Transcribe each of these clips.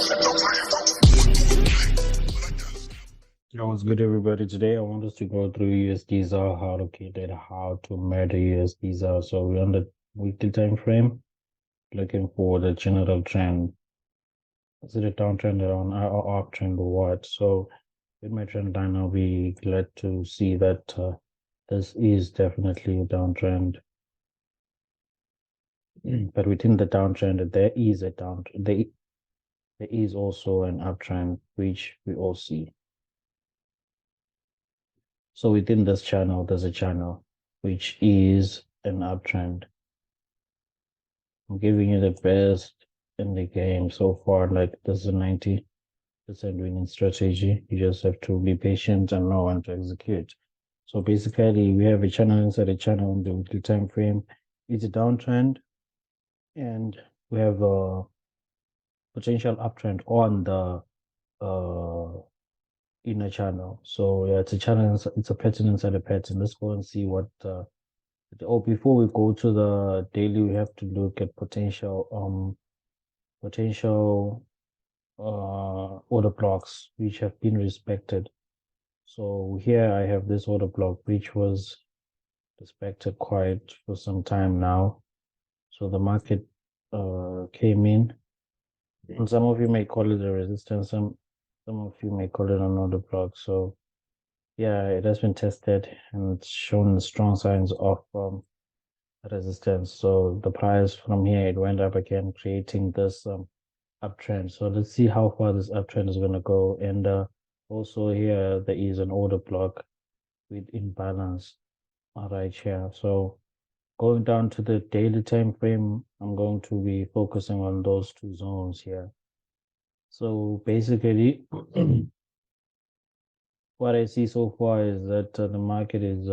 Yo, what's good, everybody? Today, I want us to go through USD Zar, how to calculate, how to measure USD Zar. So we're on the weekly time frame, looking for the general trend. Is it a downtrend or uptrend or what? So with my trend line, I'll be glad to see that this is definitely a downtrend. But within the downtrend, there is a downtrend. There is also an uptrend, which we all see. So within this channel, there's a channel which is an uptrend. I'm giving you the best in the game so far. Like, this is a 90% winning strategy. You just have to be patient and know when to execute. So basically, we have a channel inside a channel in the weekly time frame. It's a downtrend, and we have a potential uptrend on the inner channel. So yeah, it's a channel. It's a pattern inside a pattern. Let's go and see what. Before we go to the daily, we have to look at potential order blocks which have been respected. So here I have this order block which was respected quite for some time now. So the market came in, and some of you may call it a resistance, some of you may call it an order block. So yeah, it has been tested and it's shown strong signs of resistance. So the price from here, it went up again, creating this uptrend. So let's see how far this uptrend is going to go. And also here, there is an order block with imbalance right here. So going down to the daily time frame, I'm going to be focusing on those two zones here. So basically, what I see so far is that the market is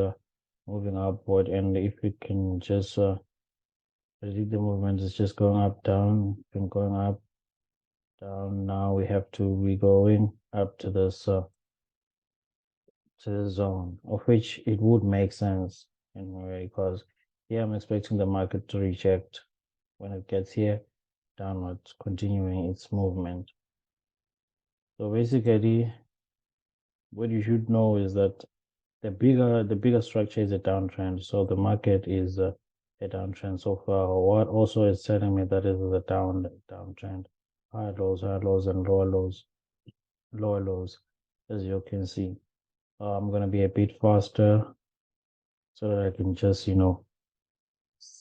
moving upward, and if we can just predict the movement, is just going up, down, been going up, down. Now we have to be going up to this zone, of which it would make sense in a way, because here I'm expecting the market to reject when it gets here, downwards, continuing its movement. So basically, what you should know is that the bigger structure is a downtrend. So the market is a downtrend so far. What also is telling me that it is a downtrend. Higher lows, and lower lows, as you can see. I'm gonna be a bit faster so that I can just,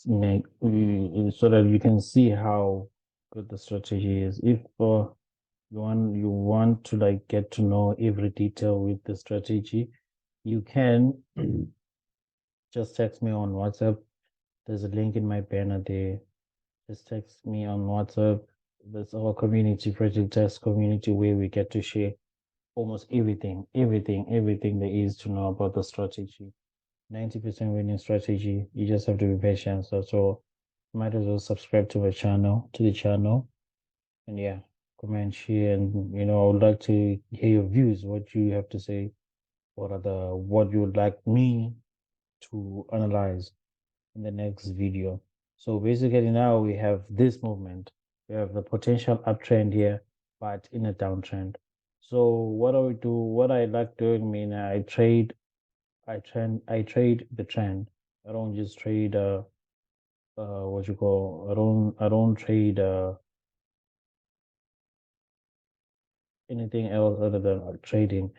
make so that you can see how good the strategy is. If you want to like get to know every detail with the strategy, you can just text me on WhatsApp. There's a link in my banner there. Just text me on WhatsApp. That's our community, project test community, where we get to share almost everything there is to know about the strategy. 90% winning strategy. You just have to be patient. So might as well subscribe to the channel, and yeah, comment, share, and I would like to hear your views, what you have to say, what you would like me to analyze in the next video. So basically now we have this movement. We have the potential uptrend here, but in a downtrend. So what do we do? What I like doing, I trade the trend. I don't just trade what you call I don't trade anything else other than trading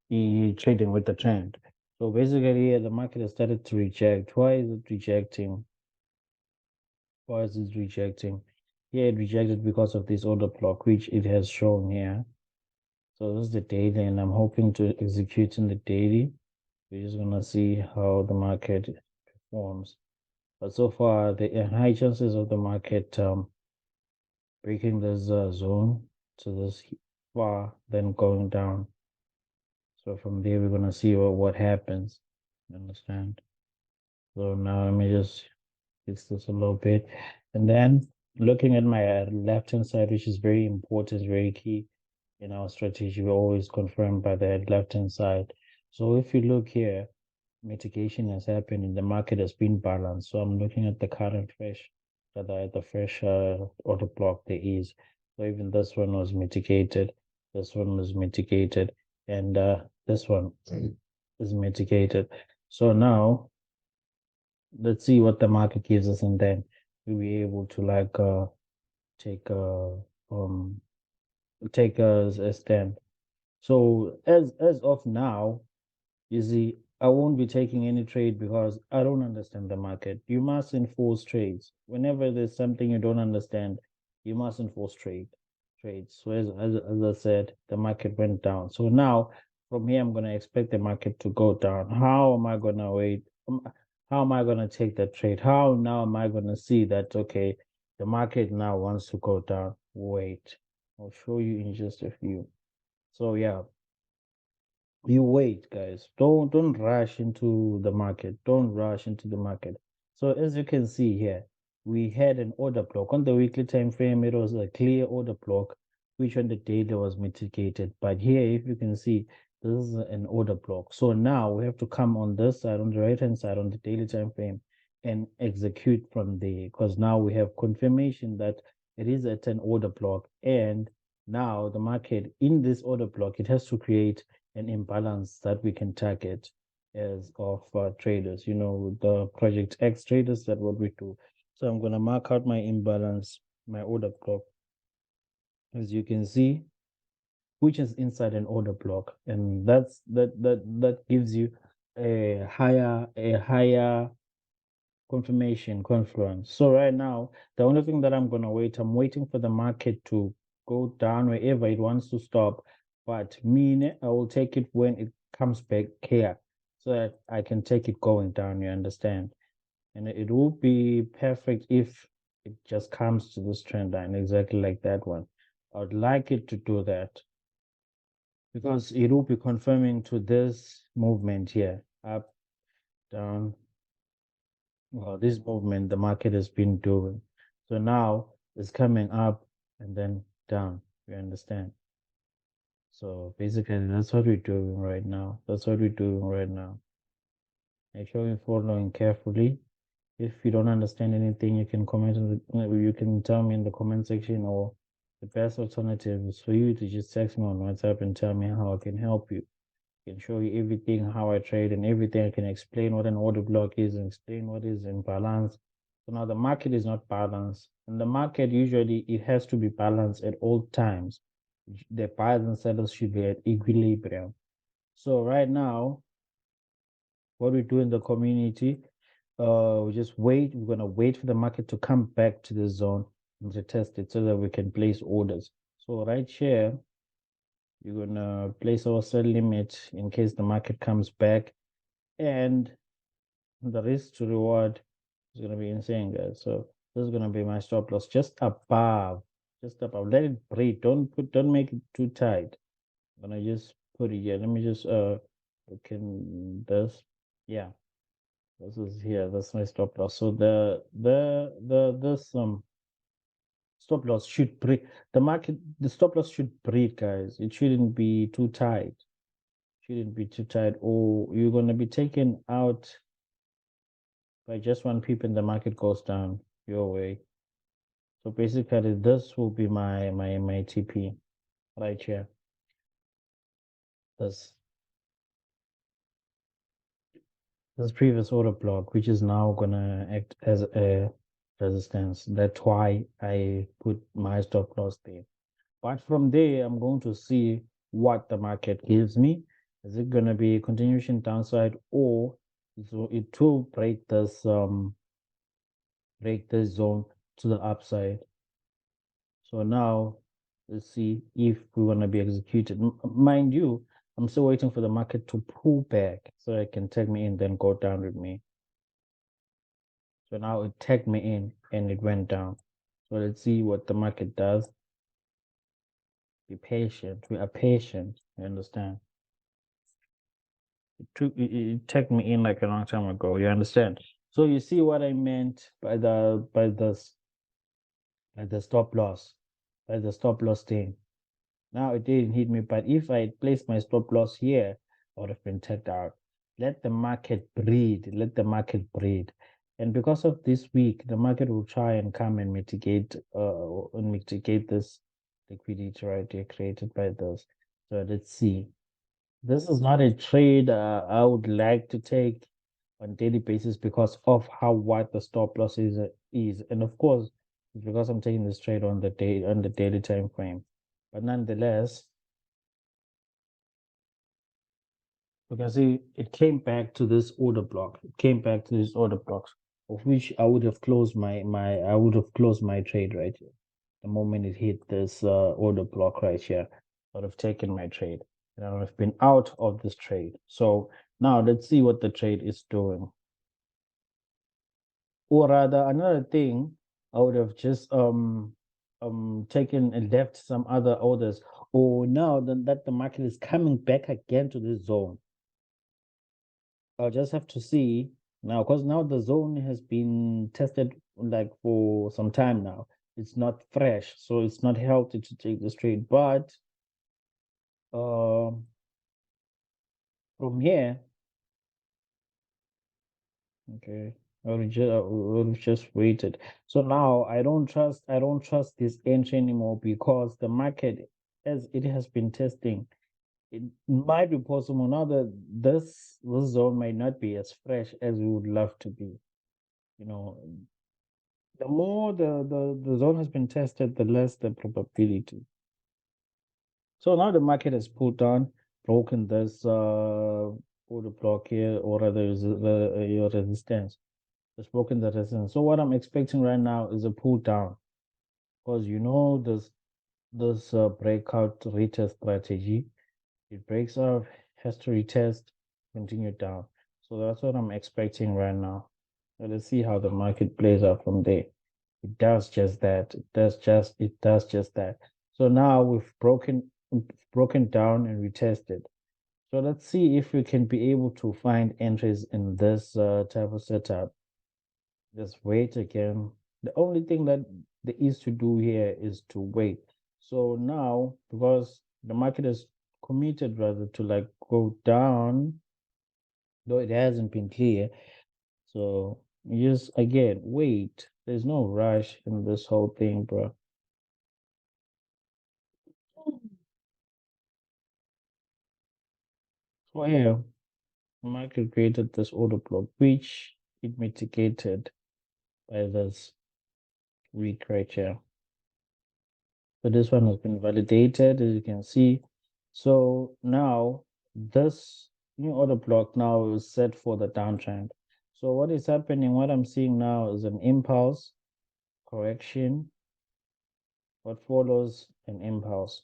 with the trend. So basically, the market has started to reject. Why is it rejecting? Why is it rejecting? Here it rejected because of this order block, which it has shown here. So this is the daily, and I'm hoping to execute in the daily. We're just gonna see how the market performs. But so far, there are high chances of the market breaking this zone to this far, then going down. So from there, we're gonna see what happens. You understand? So now let me just fix this a little bit, and then looking at my left hand side, which is very important, very key in our strategy. We always confirm by the left hand side. So if you look here, mitigation has happened and the market has been balanced. So I'm looking at the current fresh, rather at the fresh order block there is. So even this one was mitigated. This one was mitigated, and this one is mitigated. So now let's see what the market gives us, and then we'll be able to like take um take a stand. So as of now, you see, I won't be taking any trade because I don't understand the market. You must enforce trades. Whenever there's something you don't understand, you must enforce trades. So as I said, the market went down. So now from here, I'm gonna expect the market to go down. How am I gonna wait? How am I gonna take that trade? How now am I gonna see that okay, the market now wants to go down? Wait, I'll show you in just a few. So yeah, you wait, guys. Don't rush into the market. Don't rush into the market. So as you can see here, we had an order block on the weekly time frame. It was a clear order block, which on the daily was mitigated. But here, if you can see, this is an order block. So now we have to come on this side, on the right hand side, on the daily time frame, and execute from there. Because now we have confirmation that it is at an order block, and now the market in this order block, it has to create an imbalance that we can target as of traders. You know, the Project X traders, that what we do. So I'm going to mark out my imbalance, my order block, as you can see, which is inside an order block, and that gives you a higher confirmation confluence. So right now, the only thing that I'm gonna wait, I'm waiting for the market to go down wherever it wants to stop. But me, I will take it when it comes back here, so that I can take it going down. You understand? And it will be perfect if it just comes to this trend line exactly like that one. I would like it to do that because it will be confirming to this movement here, up, down, well, this movement the market has been doing. So now it's coming up and then down. You understand? So basically, that's what we're doing right now. That's what we're doing right now. Make sure you're following carefully. If you don't understand anything, you can comment on you can tell me in the comment section, or the best alternative is for you to just text me on WhatsApp and tell me how I can help you. Can show you everything, how I trade and everything. I can explain what an order block is and explain what is imbalance. So now the market is not balanced. And the market usually it has to be balanced at all times. The buyers and sellers should be at equilibrium. So right now, what we do in the community, we just wait. We're gonna wait for the market to come back to the zone and retest it so that we can place orders. So right here, you're gonna place our sell limit in case the market comes back, and the risk to reward is gonna be insane, guys. So this is gonna be my stop loss just above, just above. Let it breathe. Don't make it too tight. I'm gonna just put it here. Let me just look in this. Yeah, this is here. That's my stop loss. So this stop loss should breathe. The stop loss should breathe, guys. It shouldn't be too tight. Shouldn't be too tight, or you're gonna be taken out by just one pip and the market goes down your way. So basically, this will be my TP right here. This this previous order block, which is now gonna act as a resistance. That's why I put my stop loss there. But from there, I'm going to see what the market gives me. Is it gonna be a continuation downside, or so it will break this zone to the upside? So now let's see if we want to be executed. Mind you, I'm still waiting for the market to pull back so it can take me in, then go down with me. So now it tagged me in and it went down. So let's see what the market does. Be patient. We are patient. You understand? It tagged me in like a long time ago. You understand? So you see what I meant by the stop loss, by the stop loss thing. Now it didn't hit me, but if I had placed my stop loss here, I would have been tagged out. Let the market breathe. Let the market breathe. And because of this week, the market will try and come and mitigate this liquidity right here created by this. So let's see. This is not a trade I would like to take on daily basis because of how wide the stop loss is. And of course, it's because I'm taking this trade on the daily time frame. But nonetheless, you can see it came back to this order block. It came back to this order blocks, of which I would have closed my trade right here. The moment it hit this order block right here, I would have taken my trade and I would have been out of this trade. So now let's see what the trade is doing. Or rather, another thing, I would have just taken and left some other orders. Or now that the market is coming back again to this zone, I'll just have to see now, because now the zone has been tested like for some time now. It's not fresh, so it's not healthy to take this trade. But uh, from here, okay, I would just waited. So now I don't trust this entry anymore because the market, as it has been testing, it might be possible now that this zone might not be as fresh as we would love to be. You know, the more the zone has been tested, the less the probability. So now the market has pulled down, broken this order block here, or rather your resistance. It's broken the resistance. So what I'm expecting right now is a pull down, because this breakout retest strategy. It breaks off, has to retest, continue down. So that's what I'm expecting right now. Let's see how the market plays out from there. It does just that. It does just that. So now we've broken down and retested. So let's see if we can be able to find entries in this type of setup. Just wait again. The only thing that there is to do here is to wait. So now, because the market is committed rather to like go down, though it hasn't been clear. So just again, wait. There's no rush in this whole thing, bro. So yeah, the market created this order block, which it mitigated by this week right here. So this one has been validated, as you can see. So now this new order block now is set for the downtrend. So what is happening, what I'm seeing now is an impulse correction, what follows an impulse.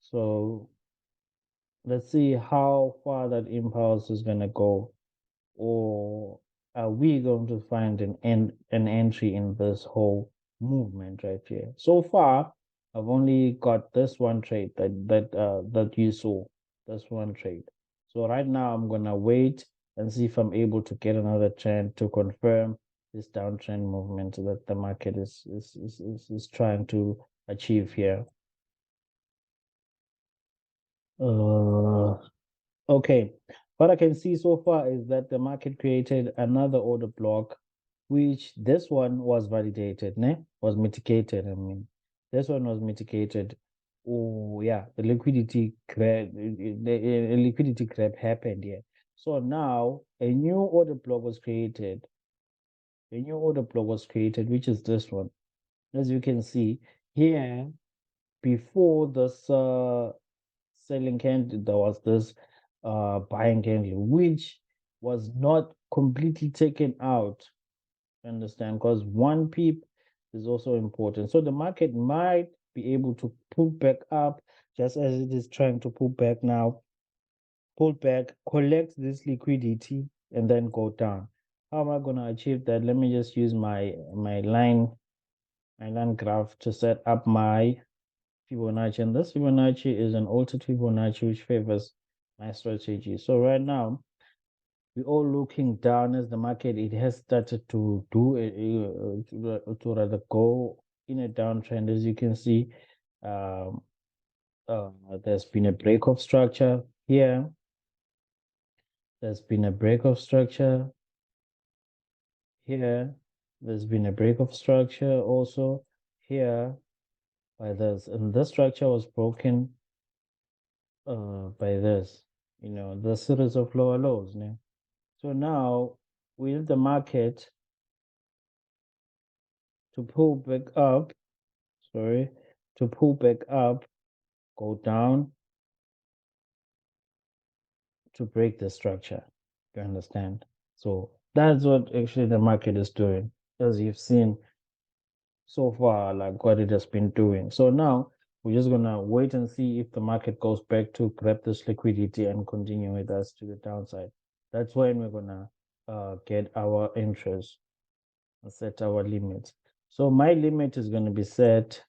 So let's see how far that impulse is going to go, or are we going to find an entry in this whole movement right here? So far, I've only got this one trade that you saw, this one trade. So right now, I'm gonna wait and see if I'm able to get another trend to confirm this downtrend movement that the market is trying to achieve here. Uh, Okay, what I can see so far is that the market created another order block, which this one was validated, ne? Was mitigated. I mean, this one was mitigated. Oh yeah, the liquidity grab happened here. So now a new order block was created. A new order block was created, which is this one. As you can see here, before this selling candle, there was this buying candle, which was not completely taken out. Understand? Because one peep is also important. So the market might be able to pull back up just as it is trying to pull back now, pull back, collect this liquidity, and then go down. How am I gonna achieve that? Let me just use my line graph to set up my Fibonacci, and this Fibonacci is an altered Fibonacci which favors my strategy. So right now, we're all looking down as the market, it has started to do to rather go in a downtrend. As you can see, um, there's been a break of structure here. There's been a break of structure here. There's been a break of structure also here. by this, and this structure was broken by this, the series of lower lows. So now we need the market to pull back up, to pull back up, go down to break the structure. You understand? So that's what actually the market is doing, as you've seen so far, like what it has been doing. So now we're just gonna wait and see if the market goes back to grab this liquidity and continue with us to the downside. That's when we're gonna get our entries and set our limits. So my limit is gonna be set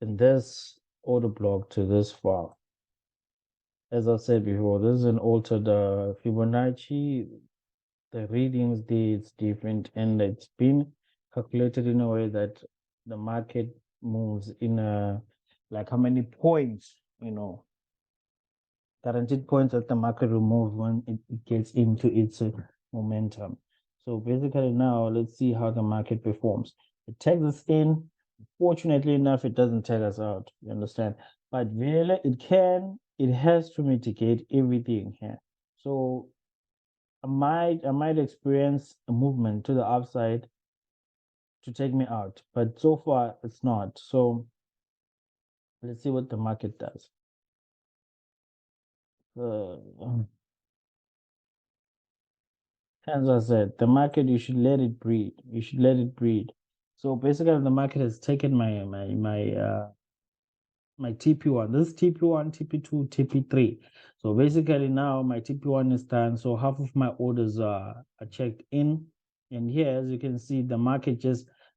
in this order block to this far. As I said before, this is an altered Fibonacci. The readings there, it's different, and it's been calculated in a way that the market moves in a, like, how many points, guaranteed points that the market will move when it gets into its momentum. So basically now let's see how the market performs. It takes us in. Fortunately enough, it doesn't take us out. You understand? But really, it has to mitigate everything here. So I might experience a movement to the upside to take me out, but so far it's not. So let's see what the market does. As I said, the market, you should let it breathe. You should let it breathe. So basically, the market has taken my TP1. This is TP1, TP2, TP3. So basically now my TP1 is done. So half of my orders are checked in. And here, as you can see, the market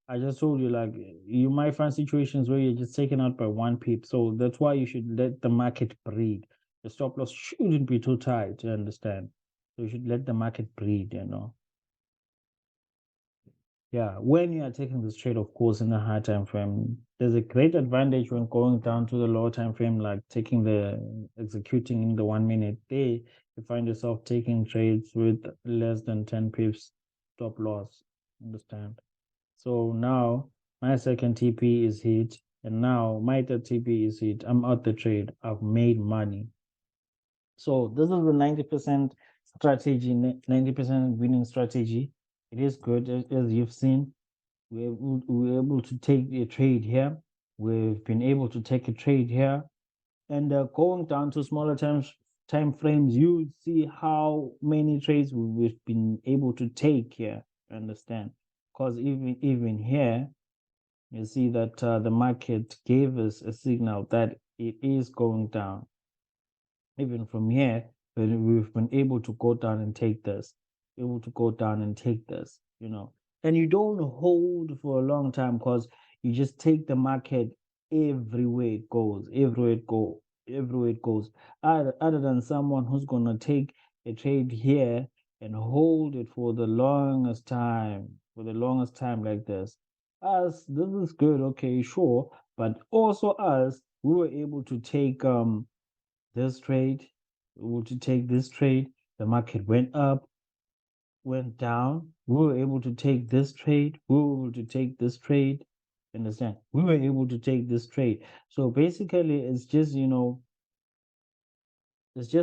I just told you, like, you might find situations where you're just taken out by 1 pip. So that's why you should let the market breathe. The stop loss shouldn't be too tight, you understand? So you should let the market breathe, Yeah, when you are taking this trade, of course, in a high time frame, there's a great advantage when going down to the low time frame, like executing in the 1 minute day. You find yourself taking trades with less than 10 pips stop loss. Understand? So now my second TP is hit, and now my third TP is hit. I'm out the trade. I've made money. So this is the 90% strategy, 90% winning strategy. It is good, as you've seen. We're able to take a trade here. We've been able to take a trade here. And going down to smaller time frames, you see how many trades we've been able to take here. Understand? Because even here, you see that the market gave us a signal that it is going down. Even from here, we've been able to go down and take this, able to go down and take this, and you don't hold for a long time, because you just take the market everywhere it goes, everywhere it goes. Other than someone who's gonna take a trade here and hold it for the longest time, like this. This is good, okay, sure, but also us, we were able to take this trade, to take this trade. The market went up, went down. We were able to take this trade. We were able to take this trade. Understand? We were able to take this trade. So basically, it's just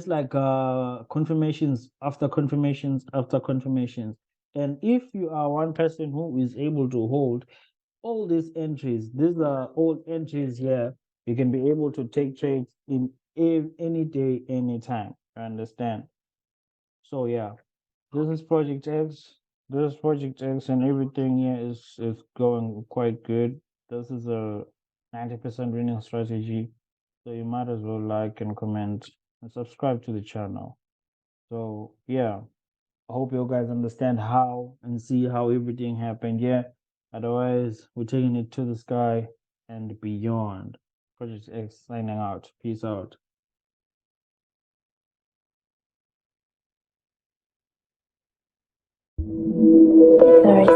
like confirmations after confirmations after confirmations. And if you are one person who is able to hold all these entries, these are all entries here, you can be able to take trades in any day, anytime. Understand? So yeah, this is Project X. This is Project X, and everything here is going quite good. This is a 90% winning strategy. So you might as well like and comment and subscribe to the channel. So yeah, I hope you guys understand how and see how everything happened. Yeah. Otherwise, we're taking it to the sky and beyond. Project X signing out. Peace out. Sorry.